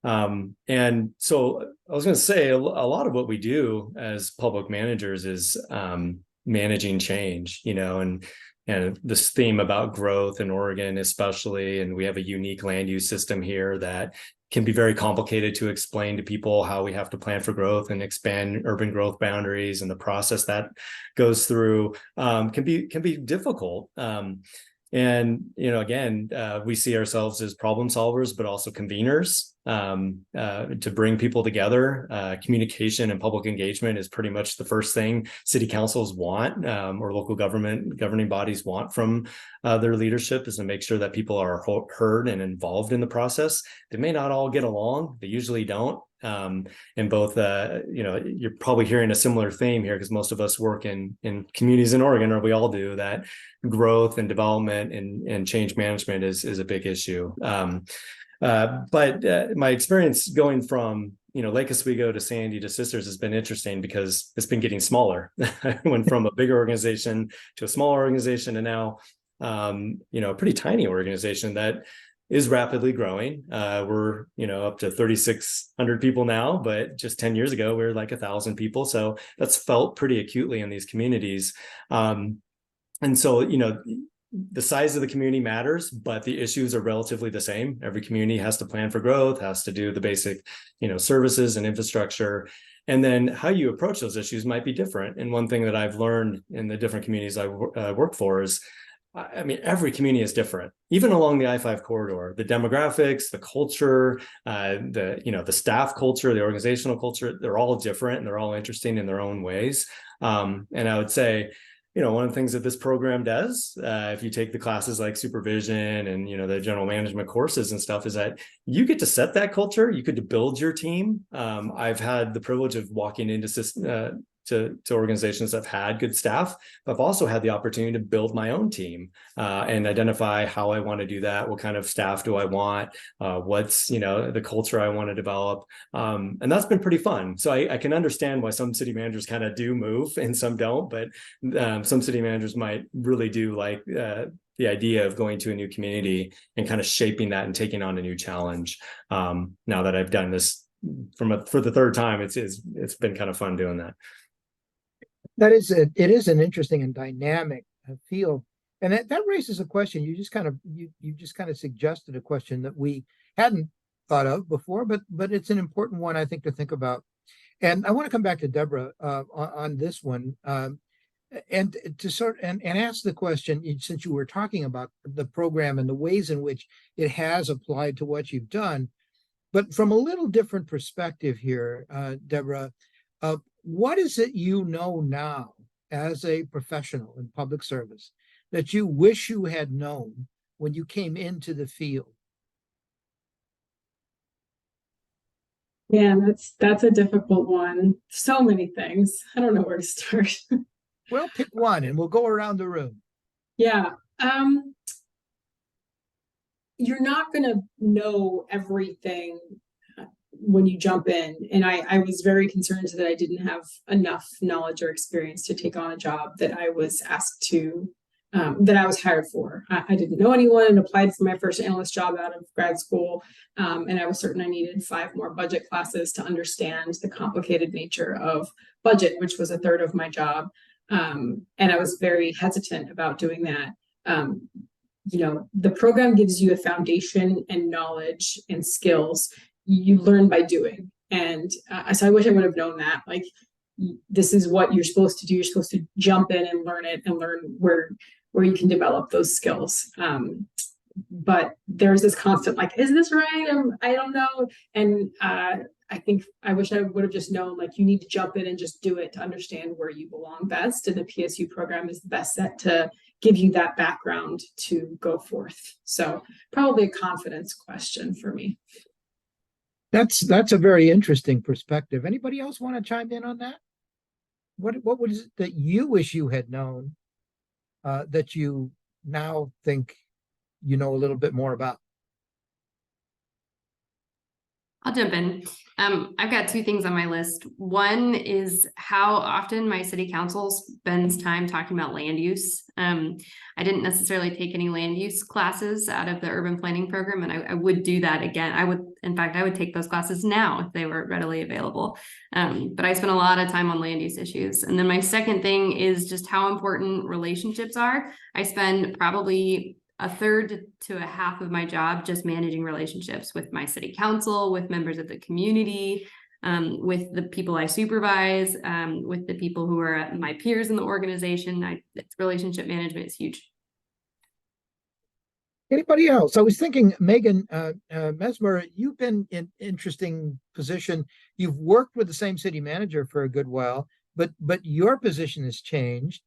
Speaker 8: And so I was going to say a lot of what we do as public managers is managing change, and this theme about growth in Oregon, especially, and we have a unique land use system here that can be very complicated to explain to people how we have to plan for growth and expand urban growth boundaries, and the process that goes through can be difficult. And, again, we see ourselves as problem solvers, but also conveners to bring people together. Communication and public engagement is pretty much the first thing city councils want, or local governing bodies want from their leadership, is to make sure that people are heard and involved in the process. They may not all get along. They usually don't. And both, you're probably hearing a similar theme here because most of us work in communities in Oregon, or we all do, that growth and development and change management is a big issue. But my experience going from, Lake Oswego to Sandy to Sisters has been interesting because it's been getting smaller. I went from a bigger organization to a smaller organization, and now, a pretty tiny organization that is rapidly growing. We're, up to 3,600 people now, but just 10 years ago, we were like 1,000 people. So that's felt pretty acutely in these communities. And so, the size of the community matters, but the issues are relatively the same. Every community has to plan for growth, has to do the basic, services and infrastructure. And then how you approach those issues might be different. And one thing that I've learned in the different communities I work for is I mean, every community is different, even along the I-5 corridor. The demographics, the culture, the staff culture, the organizational culture, they're all different and they're all interesting in their own ways. And I would say, one of the things that this program does, if you take the classes like supervision and, the general management courses and stuff, is that you get to set that culture. You get to build your team. I've had the privilege of walking into to organizations that have had good staff, but I've also had the opportunity to build my own team and identify how I want to do that. What kind of staff do I want? What's, the culture I want to develop? And that's been pretty fun. So I can understand why some city managers kind of do move and some don't, but some city managers might really do like the idea of going to a new community and kind of shaping that and taking on a new challenge. Now that I've done this for the third time, it's been kind of fun doing that.
Speaker 1: It is an interesting and dynamic field, and that raises a question. You just kind of suggested a question that we hadn't thought of before, but it's an important one, I think, to think about. And I want to come back to Deborah on this one, and to and ask the question, since you were talking about the program and the ways in which it has applied to what you've done, but from a little different perspective here, Deborah. What is it now as a professional in public service that you wish you had known when you came into the field?
Speaker 7: Yeah, that's a difficult one. So many things. I don't know where to start.
Speaker 1: Well, pick one and we'll go around the room.
Speaker 7: Yeah. You're not going to know everything when you jump in. And I was very concerned that I didn't have enough knowledge or experience to take on a job that I was asked to, that I was hired for. I didn't know anyone and applied for my first analyst job out of grad school. And I was certain I needed 5 more budget classes to understand the complicated nature of budget, which was a third of my job. And I was very hesitant about doing that. The program gives you a foundation and knowledge and skills you learn by doing. And so I wish I would have known that, like, this is what you're supposed to do. You're supposed to jump in and learn it and learn where you can develop those skills. But there's this constant, like, is this right? I don't know. And I think I wish I would have just known, like, you need to jump in and just do it to understand where you belong best. And the PSU program is the best set to give you that background to go forth. So probably a confidence question for me.
Speaker 1: That's a very interesting perspective. Anybody else want to chime in on that? What was it that you wish you had known that you now think you know a little bit more about?
Speaker 5: I'll jump in. I've got 2 things on my list. One is how often my city council spends time talking about land use. I didn't necessarily take any land use classes out of the urban planning program, and I would do that again. I would take those classes now if they were readily available. But I spent a lot of time on land use issues. And then my second thing is just how important relationships are. I spend probably a third to a half of my job just managing relationships with my city council, with members of the community, with the people I supervise, with the people who are my peers in the organization. Relationship management is huge.
Speaker 1: Anybody else? I was thinking, Megan Mesmer, you've been in an interesting position. You've worked with the same city manager for a good while, but your position has changed.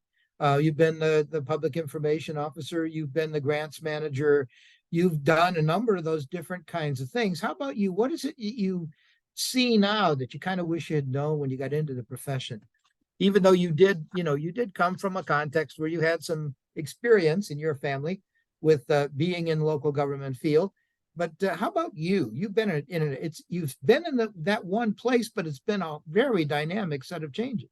Speaker 1: You've been the public information officer. You've been the grants manager. You've done a number of those different kinds of things. How about you? What is it you see now that you kind of wish you had known when you got into the profession? Even though you did come from a context where you had some experience in your family with being in the local government field. But how about you? You've been you've been in that one place, but it's been a very dynamic set of changes.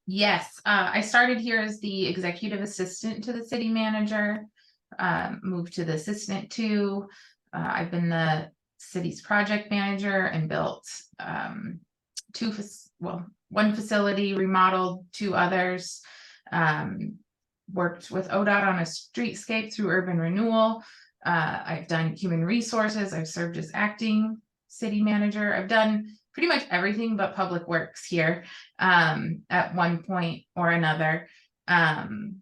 Speaker 6: Yes, I started here as the executive assistant to the city manager, moved to the assistant 2. I've been the city's project manager and built 1 facility, remodeled 2 others, worked with ODOT on a streetscape through urban renewal. I've done human resources. I've served as acting city manager. I've done pretty much everything but public works here at one point or another. And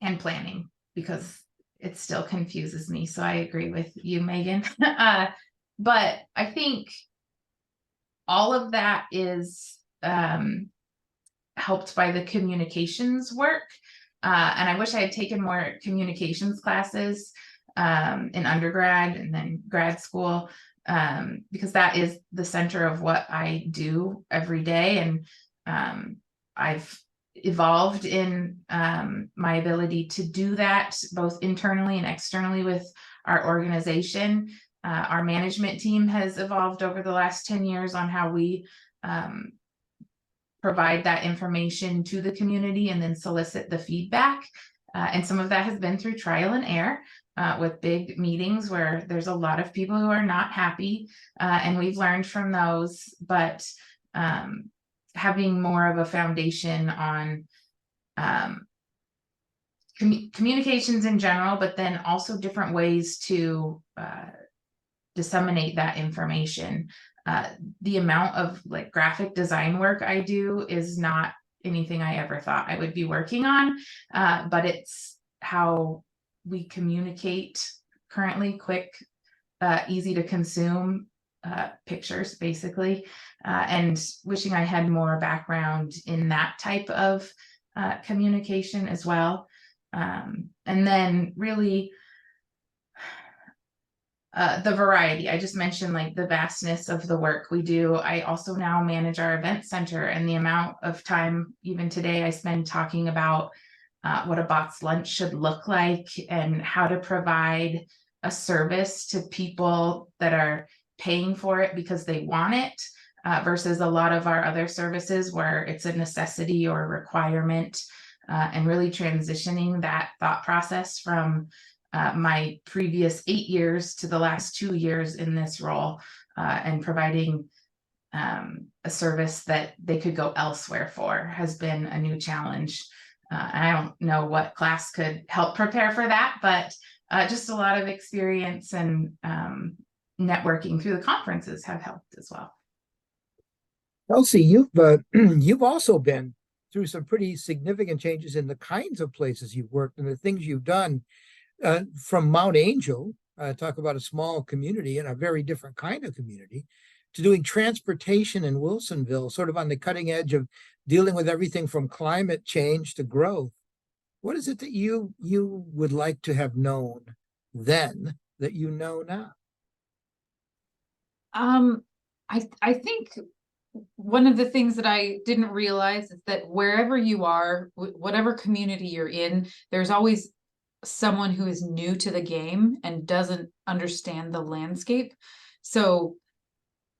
Speaker 6: and planning, because it still confuses me. So I agree with you, Megan. But I think all of that is helped by the communications work. And I wish I had taken more communications classes in undergrad and then grad school, because that is the center of what I do every day. And I've evolved in my ability to do that both internally and externally with our organization. Our management team has evolved over the last 10 years on how we provide that information to the community and then solicit the feedback. And some of that has been through trial and error with big meetings where there's a lot of people who are not happy, and we've learned from those. But having more of a foundation on communications in general, but then also different ways to disseminate that information. The amount of like graphic design work I do is not anything I ever thought I would be working on, but it's how we communicate currently: quick, easy to consume pictures, basically, and wishing I had more background in that type of communication as well. And then really the variety. I just mentioned like the vastness of the work we do. I also now manage our event center, and the amount of time, even today, I spend talking about what a box lunch should look like and how to provide a service to people that are paying for it because they want it, versus a lot of our other services where it's a necessity or a requirement, and really transitioning that thought process from my previous 8 years to the last 2 years in this role, and providing a service that they could go elsewhere for has been a new challenge. I don't know what class could help prepare for that, but just a lot of experience and networking through the conferences have helped as well.
Speaker 1: Elsie, you've you've also been through some pretty significant changes in the kinds of places you've worked and the things you've done. From Mount Angel, talk about a small community and a very different kind of community, to doing transportation in Wilsonville, sort of on the cutting edge of dealing with everything from climate change to growth. What is it that you would like to have known then that you know now?
Speaker 3: I think one of the things that I didn't realize is that wherever you are, whatever community you're in, there's always someone who is new to the game and doesn't understand the landscape. So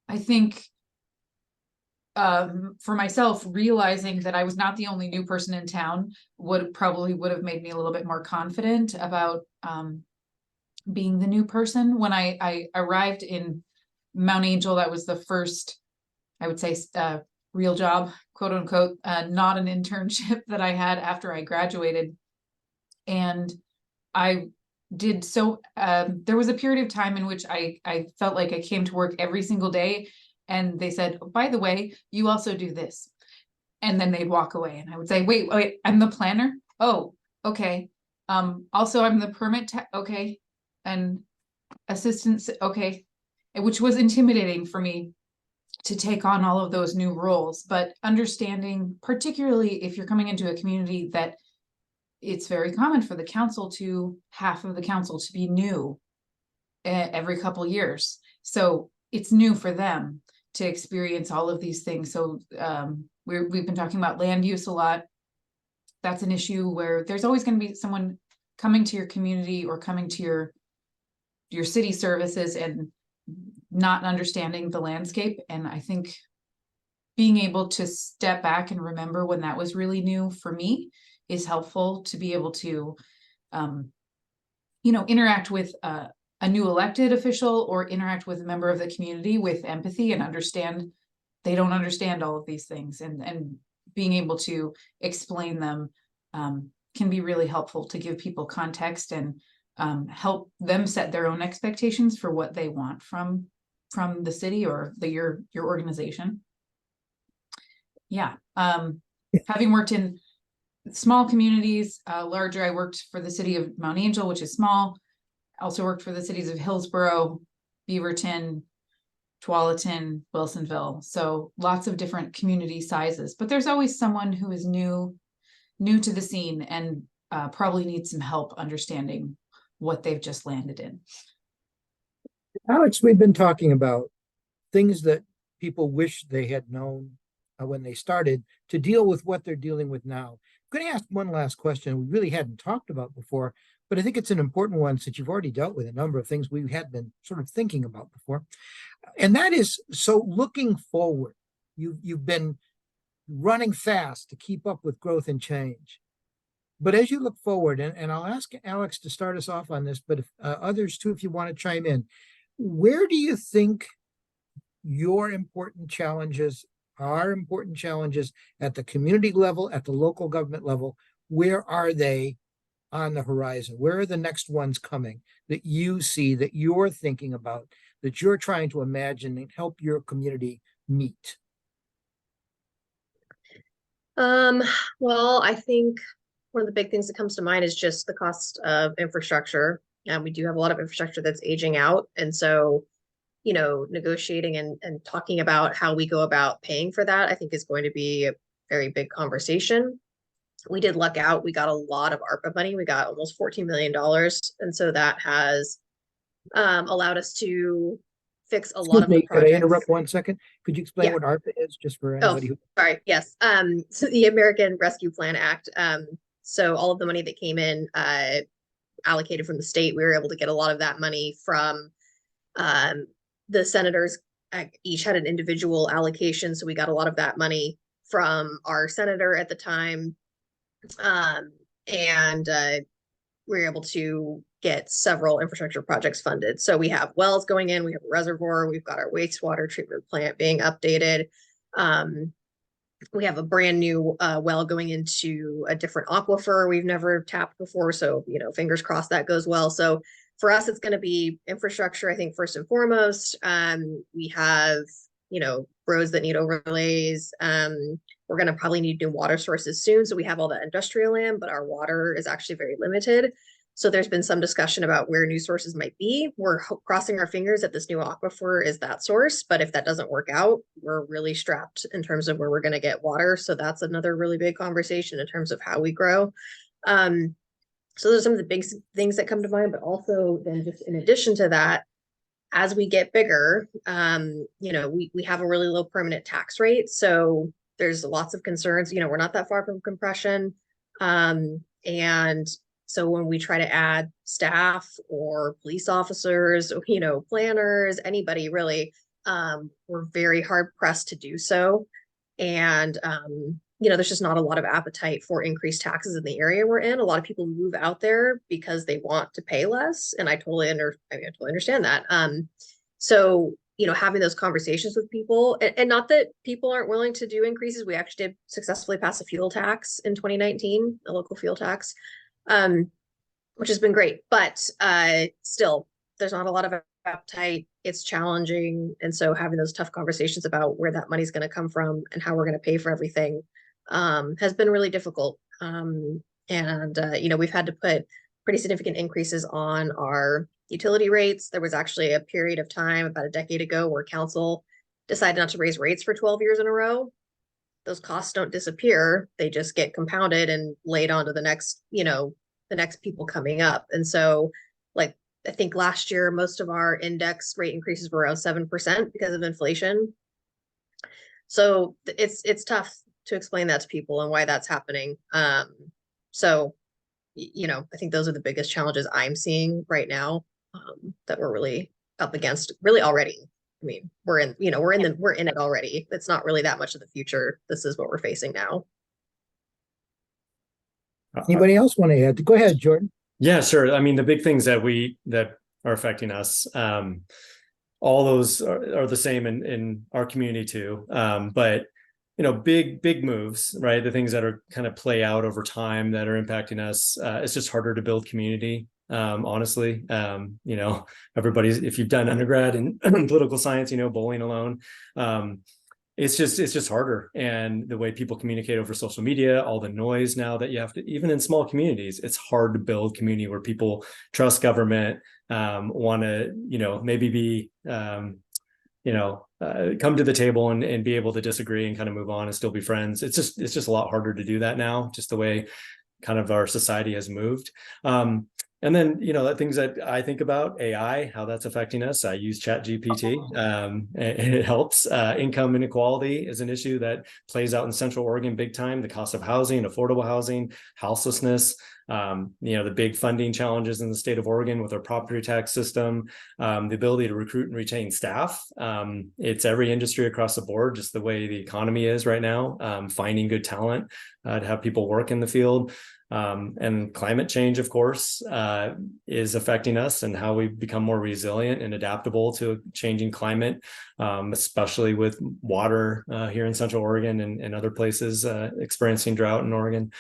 Speaker 3: I think for myself, realizing that I was not the only new person in town would have made me a little bit more confident about being the new person. When I arrived in Mount Angel, that was the first, I would say, real job, quote unquote, not an internship that I had after I graduated. And I did so, there was a period of time in which I felt like I came to work every single day and they said, oh, by the way, you also do this. And then they'd walk away and I would say, wait, I'm the planner. Oh, okay. Also I'm the permit, okay. And assistants, okay. Which was intimidating for me to take on all of those new roles, but understanding, particularly if you're coming into a community that it's very common for the council to half of the council to be new every couple years. So it's new for them to experience all of these things. So we've been talking about land use a lot. That's an issue where there's always going to be someone coming to your community or coming to your city services and not understanding the landscape. And I think being able to step back and remember when that was really new for me is helpful, to be able to, interact with a new elected official or interact with a member of the community with empathy and understand they don't understand all of these things, and being able to explain them can be really helpful to give people context and help them set their own expectations for what they want from the city or your organization. Yeah. Having worked in small communities, larger. I worked for the city of Mount Angel, which is small. I also worked for the cities of Hillsborough, Beaverton, Tualatin, Wilsonville. So lots of different community sizes, but there's always someone who is new to the scene and probably needs some help understanding what they've just landed in.
Speaker 1: Alex, we've been talking about things that people wish they had known when they started to deal with what they're dealing with now. I'm going to ask one last question we really hadn't talked about before, but I think it's an important one since you've already dealt with a number of things we had been sort of thinking about before. And that is, so looking forward, you've been running fast to keep up with growth and change. But as you look forward, and I'll ask Alex to start us off on this, but if, others too, if you want to chime in, where do you think your important challenges are important challenges at the community level, at the local government level? Where are they on the horizon? Where are the next ones coming that you see, that you're thinking about, that you're trying to imagine and help your community meet?
Speaker 4: Well, I think one of the big things that comes to mind is just the cost of infrastructure. And we do have a lot of infrastructure that's aging out. And so, you know, negotiating and talking about how we go about paying for that, I think is going to be a very big conversation. We did luck out. We got a lot of ARPA money. We got almost $14 million. And so that has allowed us to fix a lot of the
Speaker 1: Could I
Speaker 4: projects.
Speaker 1: interrupt 1 second? Could you explain
Speaker 4: Yeah.
Speaker 1: what ARPA is, just for
Speaker 4: Oh,
Speaker 1: anybody who?
Speaker 4: sorry. Yes. So the American Rescue Plan Act. So all of the money that came in allocated from the state, we were able to get a lot of that money from the senators. Each had an individual allocation, so we got a lot of that money from our senator at the time, and we were able to get several infrastructure projects funded. So we have wells going in, we have a reservoir, we've got our wastewater treatment plant being updated. We have a brand new well going into a different aquifer we've never tapped before. So, you know, fingers crossed that goes well. So for us, it's going to be infrastructure, I think, first and foremost. We have, you know, roads that need overlays. We're going to probably need new water sources soon. So we have all that industrial land, but our water is actually very limited. So there's been some discussion about where new sources might be. We're crossing our fingers that this new aquifer is that source, but if that doesn't work out, we're really strapped in terms of where we're going to get water. So that's another really big conversation in terms of how we grow. So those are some of the big things that come to mind, but also then just in addition to that, as we get bigger, you know, we have a really low permanent tax rate. So there's lots of concerns, you know, we're not that far from compression. And so when we try to add staff or police officers, you know, planners, anybody really, we're very hard pressed to do so. And, you know, there's just not a lot of appetite for increased taxes in the area we're in. A lot of people move out there because they want to pay less. And I totally understand that. So, you know, having those conversations with people, and not that people aren't willing to do increases. We actually did successfully pass a fuel tax in 2019, a local fuel tax, which has been great, but still there's not a lot of appetite. It's challenging. And so having those tough conversations about where that money's going to come from and how we're going to pay for everything has been really difficult. You know, we've had to put pretty significant increases on our utility rates. There was actually a period of time about a decade ago where council decided not to raise rates for 12 years in a row. Those costs don't disappear. They just get compounded and laid onto the next, you know, the next people coming up. And so, like, I think last year, most of our index rate increases were around 7% because of inflation. So it's tough to explain that to people and why that's happening. So, you know, I think those are the biggest challenges I'm seeing right now, that we're really up against really already. I mean, we're in it already. It's not really that much of the future. This is what we're facing now.
Speaker 1: Anybody else want to add? Go ahead, Jordan.
Speaker 8: Yeah, sure. I mean, the big things that are affecting us, all those are the same in our community too. But you know, big moves, right? The things that are kind of play out over time that are impacting us. It's just harder to build community. Honestly, you know, if you've done undergrad in political science, you know, bowling alone, it's just harder. And the way people communicate over social media, all the noise now that you have to, even in small communities, it's hard to build community where people trust government, want to, maybe be, come to the table and be able to disagree and kind of move on and still be friends. It's just a lot harder to do that now, just the way kind of our society has moved. And then, the things that I think about, AI, how that's affecting us. I use ChatGPT, and it helps. Income inequality is an issue that plays out in Central Oregon big time. The cost of housing, affordable housing, houselessness, the big funding challenges in the state of Oregon with our property tax system, the ability to recruit and retain staff. It's every industry across the board, just the way the economy is right now, finding good talent to have people work in the field. And climate change, of course, is affecting us and how we become more resilient and adaptable to a changing climate, especially with water here in Central Oregon and other places experiencing drought in Oregon.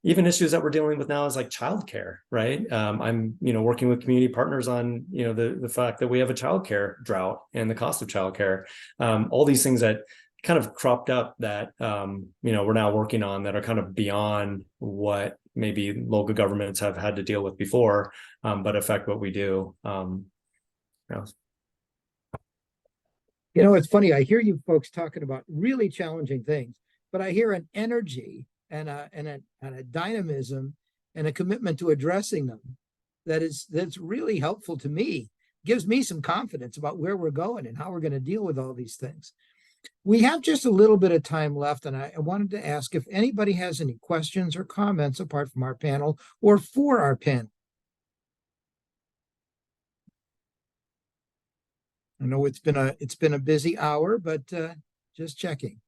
Speaker 8: Even issues that we're dealing with now is like childcare, right? I'm, working with community partners on, the fact that we have a childcare drought and the cost of childcare. All these things that kind of cropped up that we're now working on that are kind of beyond what maybe local governments have had to deal with before, but affect what we do.
Speaker 1: It's funny. I hear you folks talking about really challenging things, but I hear an energy and a dynamism and a commitment to addressing them that's really helpful to me. Gives me some confidence about where we're going and how we're going to deal with all these things. We have just a little bit of time left, and I wanted to ask if anybody has any questions or comments apart from our panel or for our panel. I know it's been a busy hour, but just checking.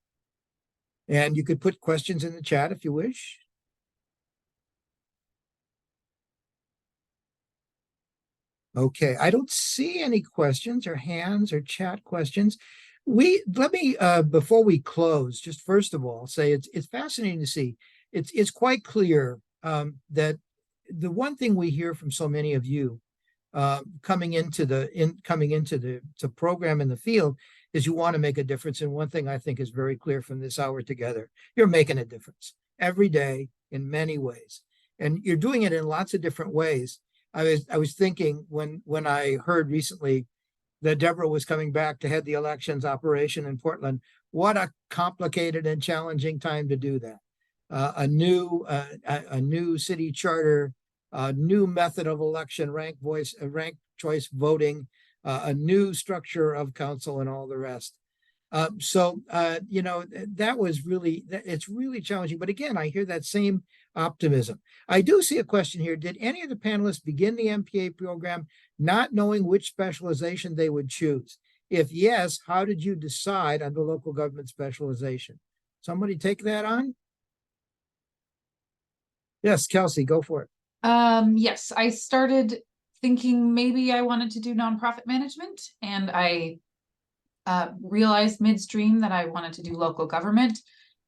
Speaker 1: And you could put questions in the chat if you wish. Okay, I don't see any questions or hands or chat questions. Let me before we close, just first of all say it's fascinating to see. It's quite clear that the one thing we hear from so many of you coming into the program in the field is you want to make a difference. And one thing I think is very clear from this hour together, you're making a difference every day in many ways, and you're doing it in lots of different ways. I was thinking when I heard recently that Deborah was coming back to head the elections operation in Portland. What a complicated and challenging time to do that. A new city charter, a new method of election, ranked choice voting, a new structure of council, and all the rest. That was it's really challenging. But again, I hear that same optimism. I do see a question here. Did any of the panelists begin the MPA program not knowing which specialization they would choose? If yes, how did you decide on the local government specialization? Somebody take that on? Yes, Kelsey, go for it.
Speaker 3: Yes, I started thinking maybe I wanted to do nonprofit management, and I realized midstream that I wanted to do local government.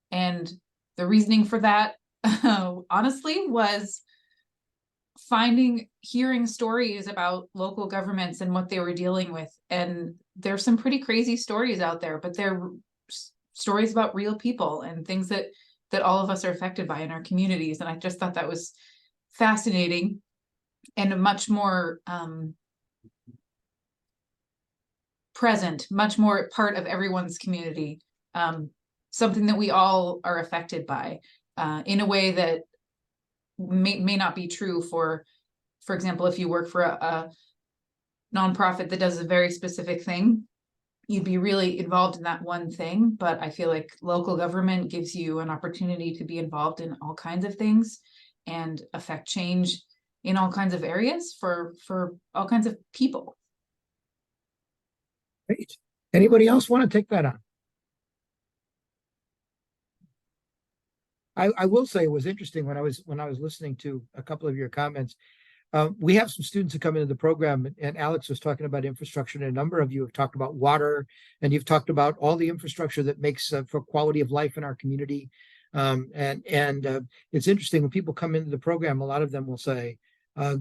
Speaker 3: And the reasoning for that, honestly, was hearing stories about local governments and what they were dealing with. And there's some pretty crazy stories out there, but they're stories about real people and things that all of us are affected by in our communities. And I just thought that was fascinating and a much more present, much more part of everyone's community, something that we all are affected by in a way that may not be true for example, if you work for a nonprofit that does a very specific thing, you'd be really involved in that one thing. But I feel like local government gives you an opportunity to be involved in all kinds of things and affect change in all kinds of areas for all kinds of people.
Speaker 1: Great. Anybody else want to take that on? I will say it was interesting when I was listening to a couple of your comments. We have some students who come into the program, and Alex was talking about infrastructure, and a number of you have talked about water, and you've talked about all the infrastructure that makes for quality of life in our community. It's interesting when people come into the program, a lot of them will say,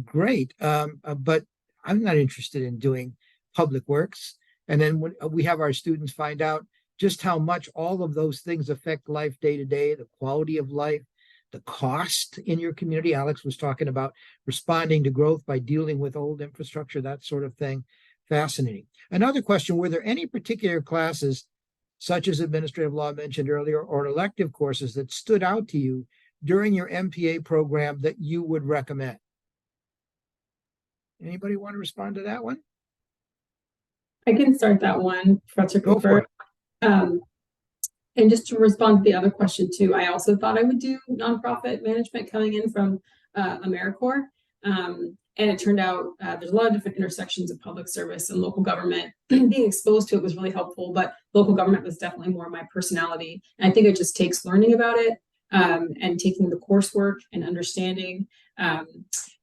Speaker 1: great, but I'm not interested in doing public works. And then when we have our students find out just how much all of those things affect life day to day, the quality of life, the cost in your community. Alex was talking about responding to growth by dealing with old infrastructure, that sort of thing. Fascinating. Another question, were there any particular classes, such as administrative law mentioned earlier, or elective courses that stood out to you during your MPA program that you would recommend? Anybody want to respond to that one?
Speaker 7: I can start that one, Professor
Speaker 1: Go for
Speaker 7: Cooper. And just to respond to the other question too, I also thought I would do nonprofit management coming in from AmeriCorps. And it turned out there's a lot of different intersections of public service and local government. Being exposed to it was really helpful, but local government was definitely more my personality. And I think it just takes learning about it and taking the coursework and understanding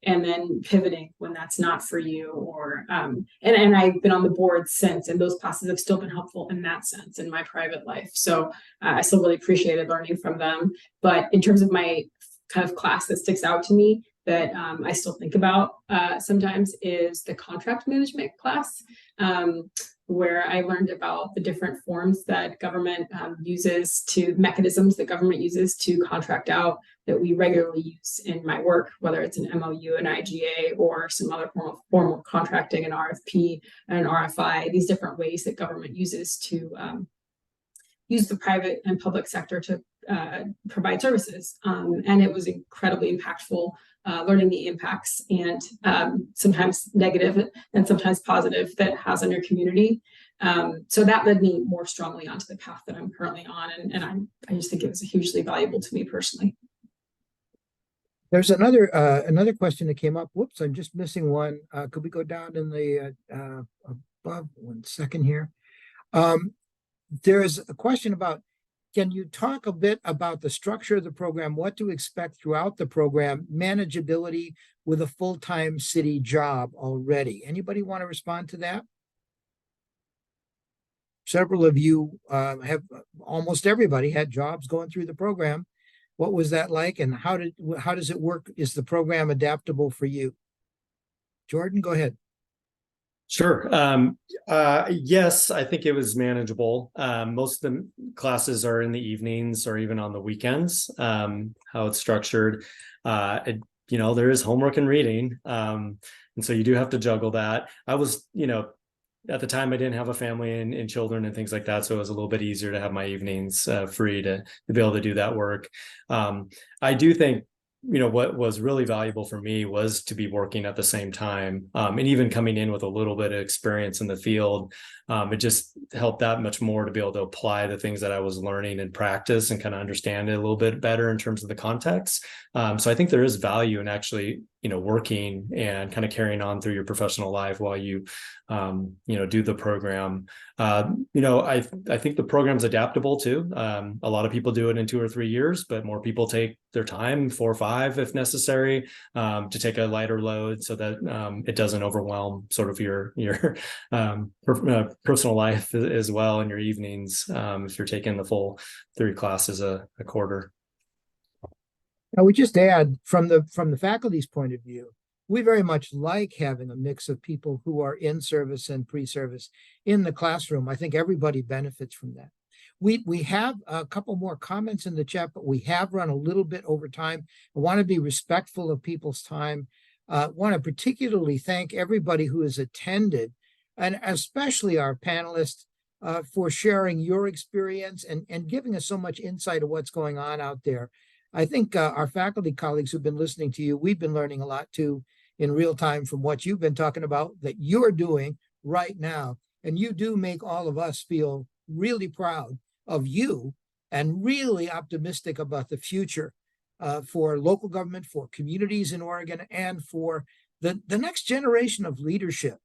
Speaker 7: and then pivoting when that's not for you, or and I've been on the board since, and those classes have still been helpful in that sense in my private life. So I still really appreciated learning from them. But in terms of my kind of class that sticks out to me that I still think about sometimes is the contract management class, where I learned about the different forms that government uses to, mechanisms that government uses to contract out that we regularly use in my work, whether it's an MOU, an IGA, or some other form of contracting, an RFP, an RFI, these different ways that government uses to use the private and public sector to provide services. And it was incredibly impactful, learning the impacts and sometimes negative and sometimes positive that has on your community. So that led me more strongly onto the path that I'm currently on. And I just think it was hugely valuable to me personally.
Speaker 1: There's another question that came up. Whoops, I'm just missing one. Could we go down in the above 1 second here? There's a question about, can you talk a bit about the structure of the program, what to expect throughout the program, manageability with a full-time city job already? Anybody want to respond to that? Several of you have, almost everybody had jobs going through the program. What was that like, and how does it work? Is the program adaptable for you? Jordan, go ahead.
Speaker 8: Sure. Yes, I think it was manageable. Most of the classes are in the evenings or even on the weekends. How it's structured, there is homework and reading. And so you do have to juggle that. I was, at the time I didn't have a family and children and things like that. So it was a little bit easier to have my evenings free to be able to do that work. I do think, what was really valuable for me was to be working at the same time, and even coming in with a little bit of experience in the field. It just helped that much more to be able to apply the things that I was learning in practice and kind of understand it a little bit better in terms of the context. So I think there is value in actually, working and kind of carrying on through your professional life while you, do the program. I think the program's adaptable too. A lot of people do it in 2 or 3 years, but more people take their time, 4 or 5 if necessary, to take a lighter load so that it doesn't overwhelm sort of your personal life as well in your evenings, if you're taking the full 3 classes a quarter.
Speaker 1: I would just add, from the faculty's point of view, we very much like having a mix of people who are in service and pre-service in the classroom. I think everybody benefits from that. We have a couple more comments in the chat, but we have run a little bit over time. I want to be respectful of people's time. I want to particularly thank everybody who has attended, and especially our panelists, for sharing your experience and giving us so much insight of what's going on out there. I think our faculty colleagues who've been listening to you, we've been learning a lot too in real time from what you've been talking about that you're doing right now. And you do make all of us feel really proud of you and really optimistic about the future for local government, for communities in Oregon, and for the next generation of leadership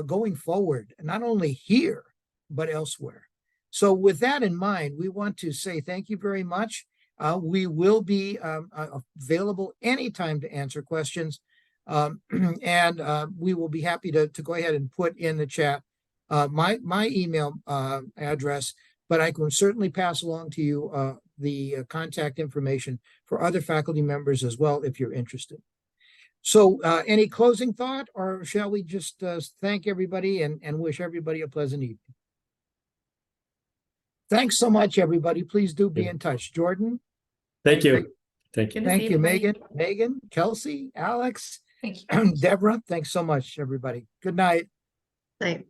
Speaker 1: going forward, not only here, but elsewhere. So with that in mind, we want to say thank you very much. We will be available anytime to answer questions. And we will be happy to go ahead and put in the chat my email address, but I can certainly pass along to you the contact information for other faculty members as well, if you're interested. So any closing thought, or shall we just thank everybody and wish everybody a pleasant evening? Thanks so much, everybody. Please do be
Speaker 8: Yeah.
Speaker 1: in touch. Jordan,
Speaker 8: Thank you. Thank you.
Speaker 5: Good to see
Speaker 1: thank you,
Speaker 5: everybody.
Speaker 1: Megan, Kelsey, Alex,
Speaker 3: Thank you.
Speaker 1: Deborah. Thanks so much, everybody. Good night.
Speaker 4: Night.